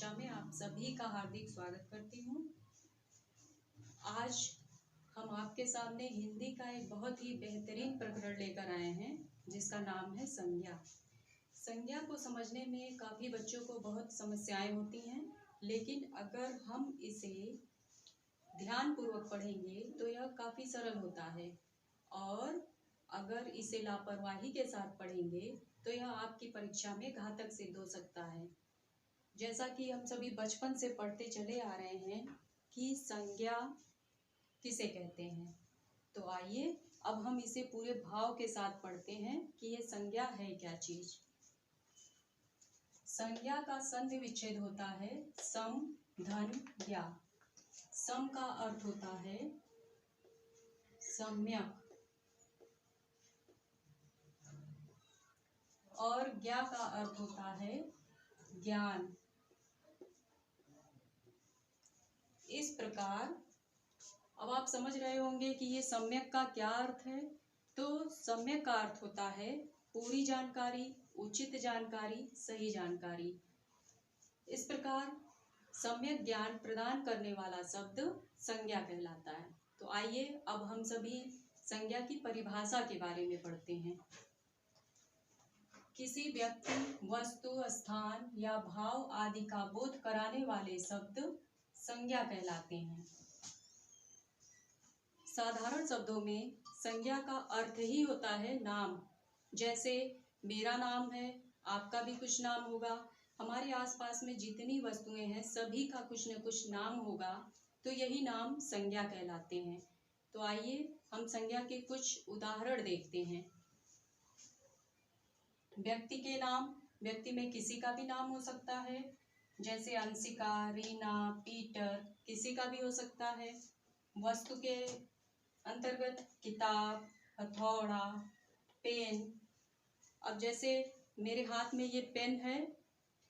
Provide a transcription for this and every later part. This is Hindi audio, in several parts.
कक्षा में आप सभी का हार्दिक स्वागत करती हूँ। आज हम आपके सामने हिंदी का एक बहुत ही बेहतरीन प्रकरण लेकर आए हैं जिसका नाम है संज्ञा। संज्ञा को समझने में काफ़ी बच्चों को बहुत समस्याएं होती हैं, लेकिन अगर हम इसे ध्यानपूर्वक पढ़ेंगे तो यह काफ़ी सरल होता है, और अगर इसे लापरवाही के साथ पढ़ेंगे तो यह आपकी परीक्षा में घातक सिद्ध हो सकता है। जैसा कि हम सभी बचपन से पढ़ते चले आ रहे हैं कि संज्ञा किसे कहते हैं, तो आइए अब हम इसे पूरे भाव के साथ पढ़ते हैं कि ये संज्ञा है क्या चीज। संज्ञा का संधि विच्छेद होता है सम धन ज्ञा। सम का अर्थ होता है सम्यक और ज्ञा का अर्थ होता है ज्ञान। इस प्रकार अब आप समझ रहे होंगे कि ये सम्यक का क्या अर्थ है। तो सम्यक का अर्थ होता है पूरी जानकारी, उचित जानकारी, सही जानकारी। इस प्रकार सम्यक ज्ञान प्रदान करने वाला शब्द संज्ञा कहलाता है। तो आइए अब हम सभी संज्ञा की परिभाषा के बारे में पढ़ते हैं। किसी व्यक्ति, वस्तु, स्थान या भाव आदि का बोध कराने वाले शब्द संज्ञा कहलाते हैं। साधारण शब्दों में संज्ञा का अर्थ ही होता है नाम। जैसे मेरा नाम है, आपका भी कुछ नाम होगा, हमारे आसपास में जितनी वस्तुएं हैं सभी का कुछ न कुछ नाम होगा, तो यही नाम संज्ञा कहलाते हैं। तो आइए हम संज्ञा के कुछ उदाहरण देखते हैं। व्यक्ति के नाम, व्यक्ति में किसी का भी नाम हो सकता है, जैसे अंशिका, रीना, पीटर, किसी का भी हो सकता है। वस्तु के अंतर्गत किताब, हथौड़ा, पेन। अब जैसे मेरे हाथ में ये पेन है,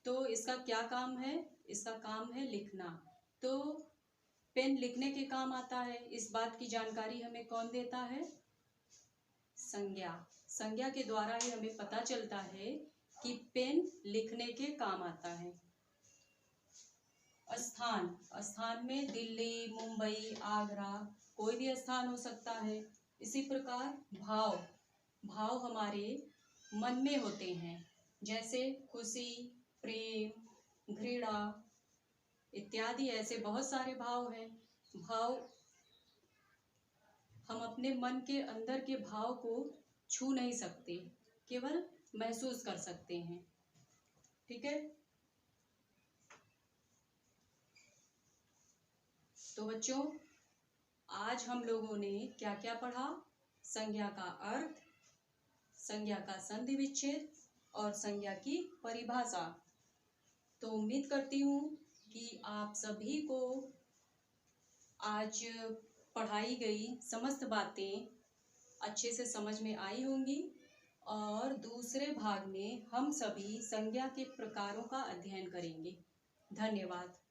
तो इसका क्या काम है? इसका काम है लिखना। तो पेन लिखने के काम आता है, इस बात की जानकारी हमें कौन देता है? संज्ञा। संज्ञा के द्वारा ही हमें पता चलता है कि पेन लिखने के काम आता है। स्थान, स्थान में दिल्ली, मुंबई, आगरा, कोई भी स्थान हो सकता है। इसी प्रकार भाव, भाव हमारे मन में होते हैं, जैसे खुशी, प्रेम, घृणा इत्यादि। ऐसे बहुत सारे भाव हैं। भाव हम अपने मन के अंदर के भाव को छू नहीं सकते, केवल महसूस कर सकते हैं। ठीक है। तो बच्चों, आज हम लोगों ने क्या क्या पढ़ा? संज्ञा का अर्थ, संज्ञा का संधि विच्छेद और संज्ञा की परिभाषा। तो उम्मीद करती हूँ कि आप सभी को आज पढ़ाई गई समस्त बातें अच्छे से समझ में आई होंगी, और दूसरे भाग में हम सभी संज्ञा के प्रकारों का अध्ययन करेंगे। धन्यवाद।